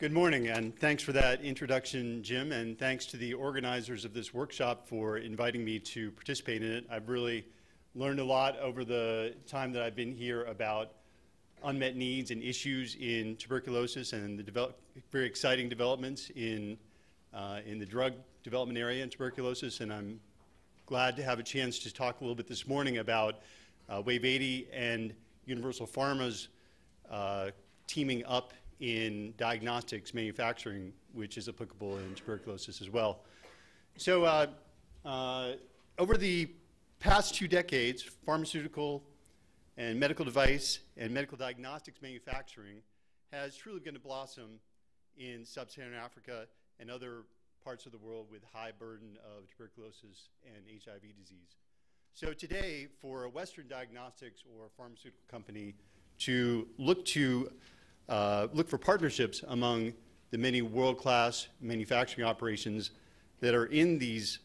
Good morning, and thanks for that introduction, Jim, and thanks to the organizers of this workshop for inviting me to participate in it. I've really learned a lot over the time that I've been here about unmet needs and issues in tuberculosis and the very exciting developments in the drug development area in tuberculosis, and I'm glad to have a chance to talk a little bit this morning about Wave 80 and Universal Pharma's teaming up in diagnostics manufacturing, which is applicable in tuberculosis as well. So over the past 2 decades, pharmaceutical and medical device and medical diagnostics manufacturing has truly begun to blossom in sub-Saharan Africa and other parts of the world with high burden of tuberculosis and HIV disease. So today, for a Western diagnostics or pharmaceutical company to look for partnerships among the many world-class manufacturing operations that are in these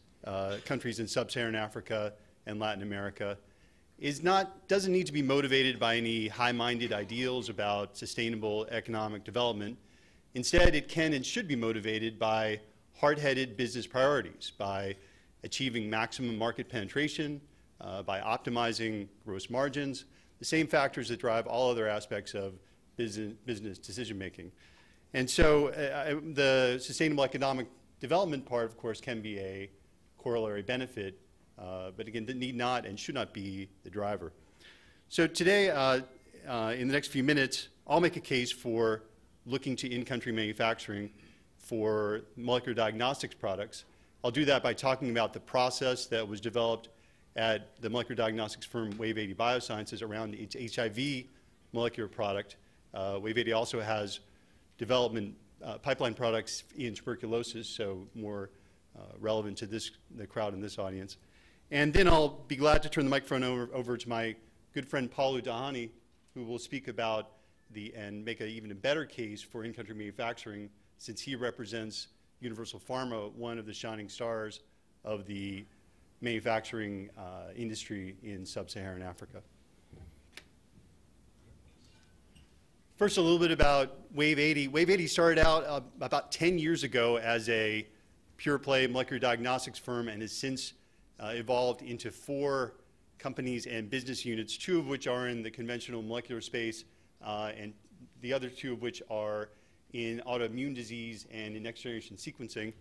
countries in sub-Saharan Africa and Latin America doesn't need to be motivated by any high-minded ideals about sustainable economic development. Instead, it can and should be motivated by hard-headed business priorities, by achieving maximum market penetration, by optimizing gross margins, the same factors that drive all other aspects of business decision-making. And so the sustainable economic development part, of course, can be a corollary benefit, but again, that need not and should not be the driver. So today, in the next few minutes, I'll make a case for looking to in-country manufacturing for molecular diagnostics products. I'll do that by talking about the process that was developed at the molecular diagnostics firm Wave 80 Biosciences around its HIV molecular product. Wave 80 also has development pipeline products in tuberculosis, so more relevant to the crowd in this audience. And then I'll be glad to turn the microphone over to my good friend Paulu Dahani, who will speak about and make an even better case for in-country manufacturing, since he represents Universal Pharma, one of the shining stars of the manufacturing industry in sub-Saharan Africa. First, a little bit about Wave 80. Wave 80 started out about 10 years ago as a pure-play molecular diagnostics firm and has since evolved into 4 companies and business units, 2 of which are in the conventional molecular space, and the other 2 of which are in autoimmune disease and in next-generation sequencing.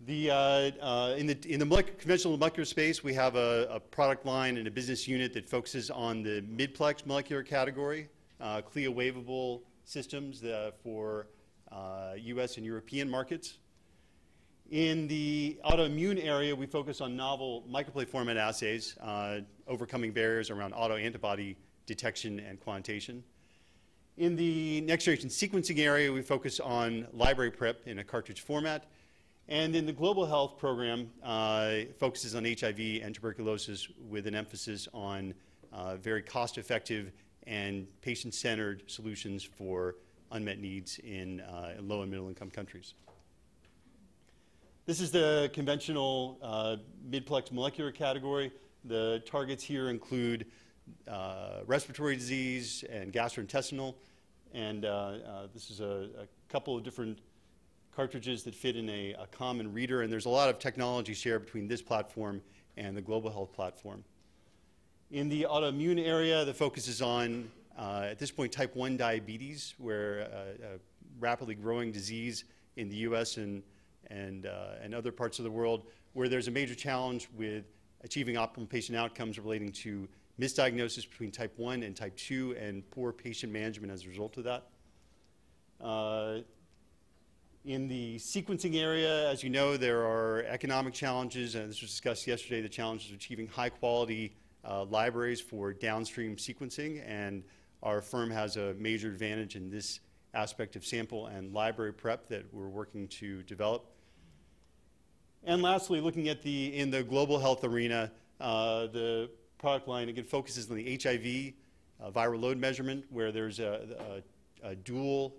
In the conventional molecular space, we have a product line and a business unit that focuses on the mid-plex molecular category, CLIA waivable systems for US and European markets. In the autoimmune area, we focus on novel microplate format assays, overcoming barriers around autoantibody detection and quantitation. In the next-generation sequencing area, we focus on library prep in a cartridge format. And in the global health program, focuses on HIV and tuberculosis with an emphasis on very cost-effective and patient-centered solutions for unmet needs in low and middle-income countries. This is the conventional mid-plex molecular category. The targets here include respiratory disease and gastrointestinal. And this is a couple of different cartridges that fit in a common reader, and there's a lot of technology shared between this platform and the global health platform. In the autoimmune area, the focus is on, at this point, type 1 diabetes, where a rapidly growing disease in the US and other parts of the world, where there's a major challenge with achieving optimal patient outcomes relating to misdiagnosis between type 1 and type 2 and poor patient management as a result of that. In the sequencing area, as you know, there are economic challenges, and this was discussed yesterday, the challenges of achieving high-quality libraries for downstream sequencing, and our firm has a major advantage in this aspect of sample and library prep that we're working to develop. And lastly, looking at in the global health arena, the product line, again, focuses on the HIV viral load measurement, where there's a dual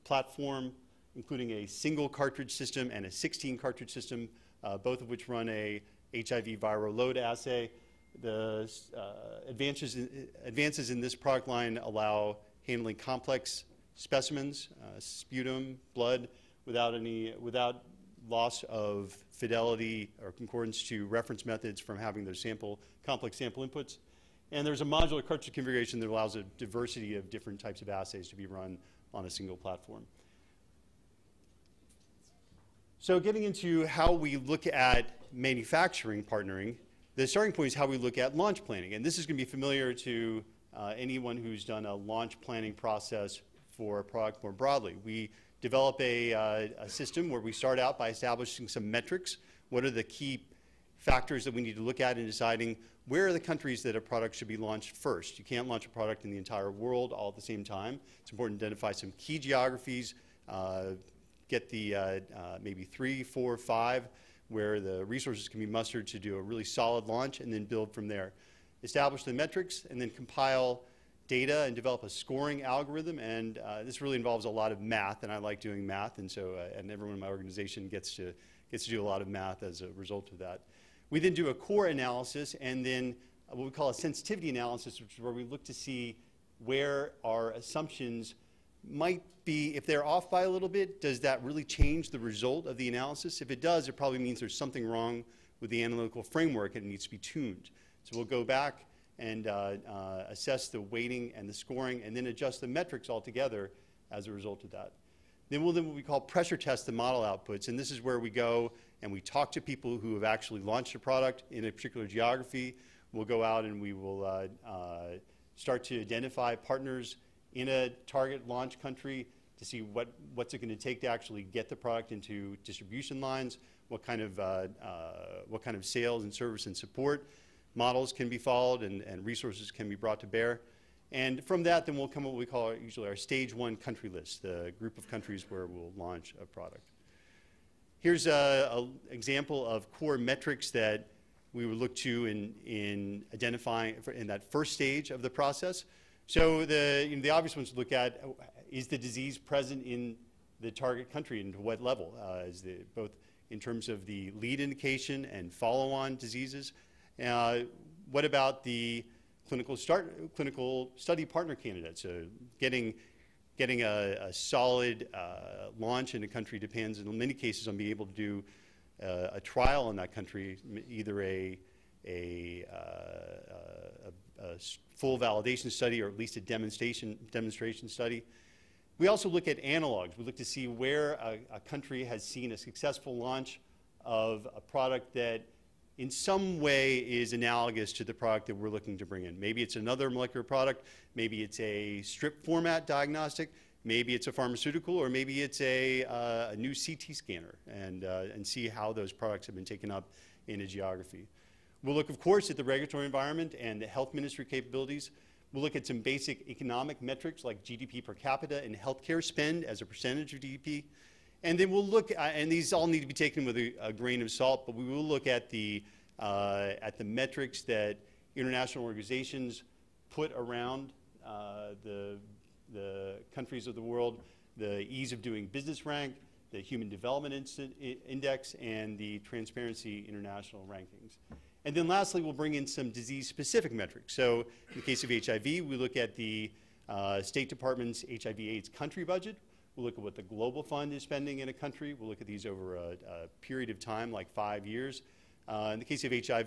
platform, including a single cartridge system and a 16 cartridge system, both of which run a HIV viral load assay. The advances in this product line allow handling complex specimens, sputum, blood, without loss of fidelity or concordance to reference methods from having those complex sample inputs. And there's a modular cartridge configuration that allows a diversity of different types of assays to be run on a single platform. So getting into how we look at manufacturing partnering, the starting point is how we look at launch planning. And this is going to be familiar to anyone who's done a launch planning process for a product more broadly. We develop a system where we start out by establishing some metrics. What are the key factors that we need to look at in deciding where are the countries that a product should be launched first? You can't launch a product in the entire world all at the same time. It's important to identify some key geographies, get the maybe 3, 4, 5, where the resources can be mustered to do a really solid launch, and then build from there. Establish the metrics, and then compile data and develop a scoring algorithm. And this really involves a lot of math, and I like doing math, and so and everyone in my organization gets to do a lot of math as a result of that. We then do a core analysis, and then what we call a sensitivity analysis, which is where we look to see where our assumptions might be. If they're off by a little bit, does that really change the result of the analysis? If it does, it probably means there's something wrong with the analytical framework and it needs to be tuned. So we'll go back and assess the weighting and the scoring, and then adjust the metrics altogether as a result of that. Then we'll do what we call pressure test the model outputs, and this is where we go and we talk to people who have actually launched a product in a particular geography. We'll go out and we will start to identify partners in a target launch country to see what's it going to take to actually get the product into distribution lines, what kind of sales and service and support models can be followed, and resources can be brought to bear. And from that, then we'll come up with what we call usually our stage 1 country list, the group of countries where we'll launch a product. Here's an example of core metrics that we would look to in identifying in that first stage of the process. So the obvious ones to look at, is the disease present in the target country, and to what level? Both in terms of the lead indication and follow-on diseases. What about the clinical study partner candidates? So getting a solid launch in a country depends in many cases on being able to do a trial in that country, either a full validation study or at least a demonstration study. We also look at analogs. We look to see where a country has seen a successful launch of a product that in some way is analogous to the product that we're looking to bring in. Maybe it's another molecular product, maybe it's a strip format diagnostic, maybe it's a pharmaceutical, or maybe it's a new CT scanner, and see how those products have been taken up in a geography. We'll look, of course, at the regulatory environment and the health ministry capabilities. We'll look at some basic economic metrics like GDP per capita and healthcare spend as a percentage of GDP. And then we'll look, and these all need to be taken with a grain of salt, but we will look at the metrics that international organizations put around the countries of the world, the ease of doing business rank, the Human Development Index, and the Transparency International rankings. And then lastly, we'll bring in some disease-specific metrics. So in the case of HIV, we look at the State Department's HIV/AIDS country budget. We'll look at what the Global Fund is spending in a country. We'll look at these over a period of time, like 5 years. In the case of HIV,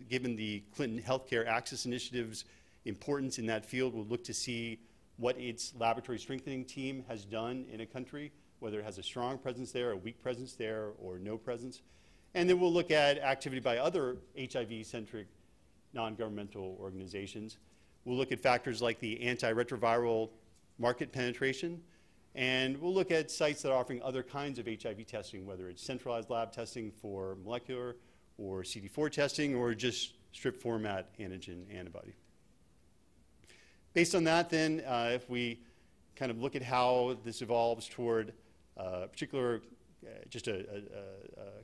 given the Clinton Healthcare Access Initiative's importance in that field, we'll look to see what its laboratory strengthening team has done in a country, whether it has a strong presence there, a weak presence there, or no presence. And then we'll look at activity by other HIV-centric non-governmental organizations. We'll look at factors like the antiretroviral market penetration, and we'll look at sites that are offering other kinds of HIV testing, whether it's centralized lab testing for molecular or CD4 testing, or just strip format antigen antibody. Based on that, then, if we kind of look at how this evolves toward particular, just a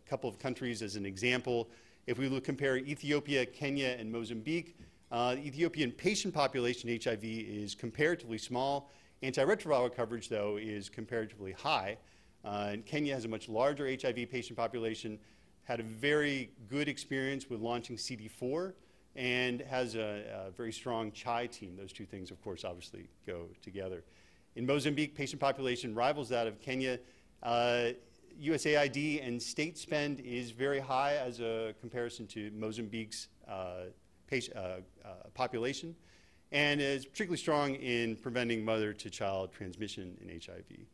couple of countries as an example, if we compare Ethiopia, Kenya, and Mozambique, the Ethiopian patient population in HIV is comparatively small. Antiretroviral coverage, though, is comparatively high. And Kenya has a much larger HIV patient population, had a very good experience with launching CD4, and has a very strong CHI team. Those two things, of course, obviously go together. In Mozambique, patient population rivals that of Kenya. USAID and state spend is very high as a comparison to Mozambique's population, and is particularly strong in preventing mother-to-child transmission in HIV.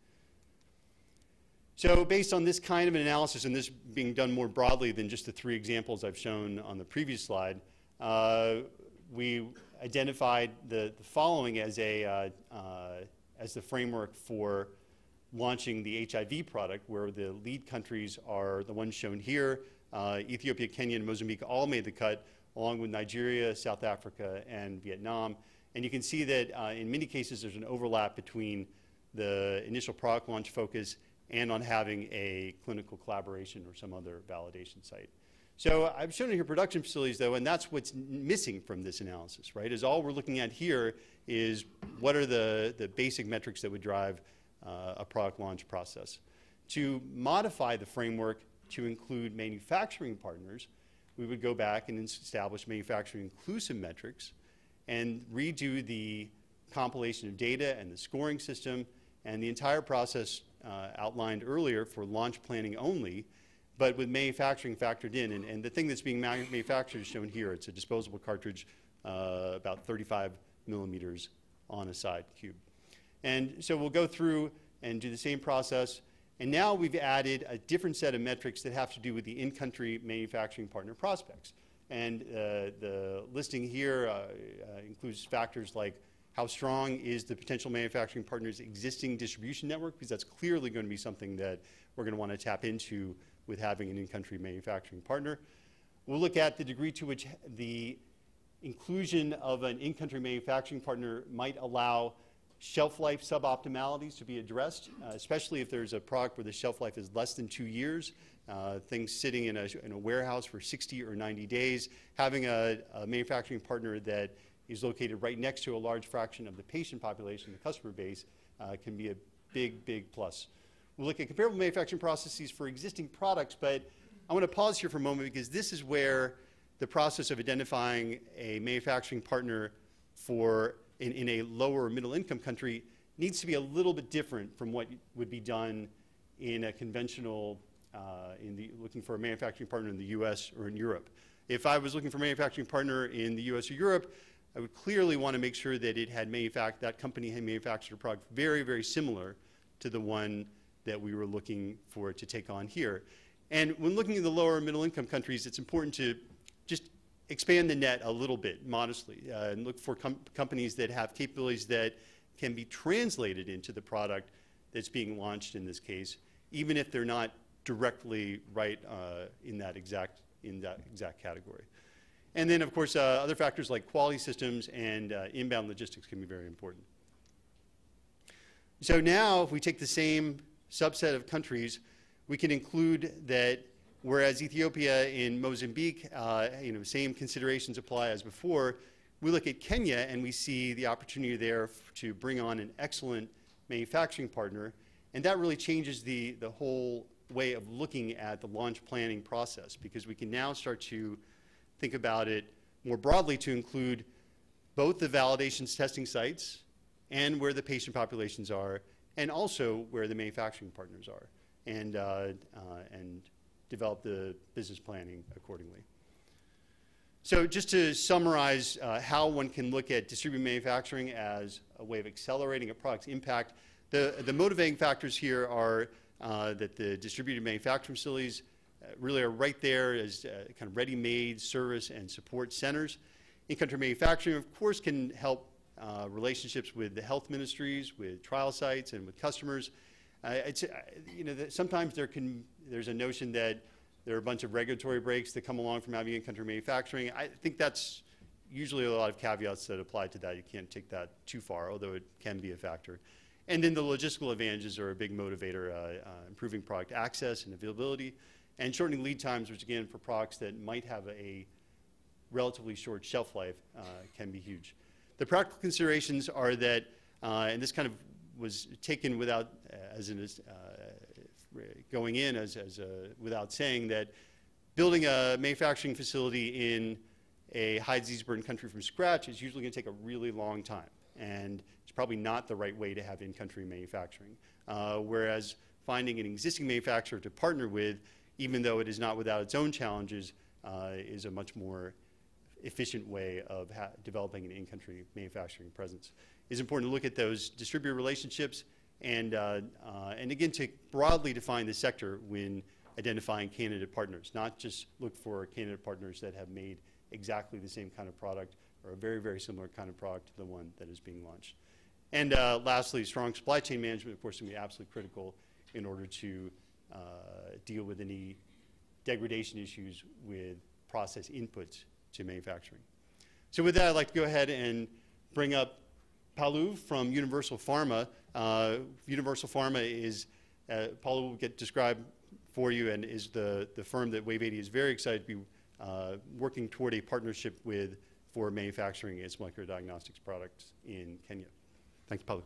So based on this kind of an analysis, and this being done more broadly than just the 3 examples I've shown on the previous slide, we identified the following as the framework for launching the HIV product, where the lead countries are the ones shown here. Ethiopia, Kenya, and Mozambique all made the cut, along with Nigeria, South Africa, and Vietnam. And you can see that in many cases there's an overlap between the initial product launch focus and on having a clinical collaboration or some other validation site. So I've shown here production facilities, though, and that's what's missing from this analysis, right? Is all we're looking at here is what are the basic metrics that would drive a product launch process. To modify the framework to include manufacturing partners, we would go back and establish manufacturing inclusive metrics and redo the compilation of data and the scoring system and the entire process outlined earlier for launch planning only, but with manufacturing factored in. And the thing that's being manufactured is shown here. It's a disposable cartridge, about 35 millimeters on a side cube. And so we'll go through and do the same process. And now we've added a different set of metrics that have to do with the in-country manufacturing partner prospects. And the listing here includes factors like how strong is the potential manufacturing partner's existing distribution network, because that's clearly going to be something that we're going to want to tap into with having an in-country manufacturing partner. We'll look at the degree to which the inclusion of an in-country manufacturing partner might allow shelf life suboptimalities to be addressed, especially if there's a product where the shelf life is less than 2 years, things sitting in a warehouse for 60 or 90 days. Having a manufacturing partner that is located right next to a large fraction of the patient population, the customer base, can be a big, big plus. We'll look at comparable manufacturing processes for existing products, but I want to pause here for a moment because this is where the process of identifying a manufacturing partner for in a lower or middle income country needs to be a little bit different from what would be done in a conventional, looking for a manufacturing partner in the US or in Europe. If I was looking for a manufacturing partner in the US or Europe, I would clearly want to make sure that it had that company had manufactured a product very, very similar to the one that we were looking for it to take on here. And when looking at the lower and middle income countries, it's important to just expand the net a little bit modestly and look for companies that have capabilities that can be translated into the product that's being launched in this case, even if they're not directly right in that exact category. And then, of course, other factors like quality systems and inbound logistics can be very important. So now, if we take the same subset of countries, we can include that whereas Ethiopia and Mozambique, same considerations apply as before, we look at Kenya and we see the opportunity there to bring on an excellent manufacturing partner, and that really changes the whole way of looking at the launch planning process, because we can now start to think about it more broadly to include both the validations testing sites and where the patient populations are, and also where the manufacturing partners are, and develop the business planning accordingly. So just to summarize how one can look at distributed manufacturing as a way of accelerating a product's impact, the motivating factors here are that the distributed manufacturing facilities really are right there as kind of ready-made service and support centers. In-country manufacturing, of course, can help relationships with the health ministries, with trial sites, and with customers. Sometimes there's a notion that there are a bunch of regulatory breaks that come along from having in-country manufacturing. I think that's usually a lot of caveats that apply to that. You can't take that too far, although it can be a factor. And then the logistical advantages are a big motivator, improving product access and availability, and shortening lead times, which again, for products that might have a relatively short shelf life, can be huge. The practical considerations are that, and this kind of was taken without, going in without saying that building a manufacturing facility in a high disease burden country from scratch is usually going to take a really long time. And it's probably not the right way to have in-country manufacturing. Whereas finding an existing manufacturer to partner with, even though it is not without its own challenges, is a much more efficient way of developing an in-country manufacturing presence. It's important to look at those distributor relationships and again, to broadly define the sector when identifying candidate partners, not just look for candidate partners that have made exactly the same kind of product or a very, very similar kind of product to the one that is being launched. And lastly, strong supply chain management, of course, is going to be absolutely critical in order to deal with any degradation issues with process inputs to manufacturing. So with that, I'd like to go ahead and bring up Paulu from Universal Pharma. Universal Pharma is, Paulu will get described for you, and is the firm that Wave 80 is very excited to be working toward a partnership with for manufacturing its molecular diagnostics products in Kenya. Thanks, Paulu.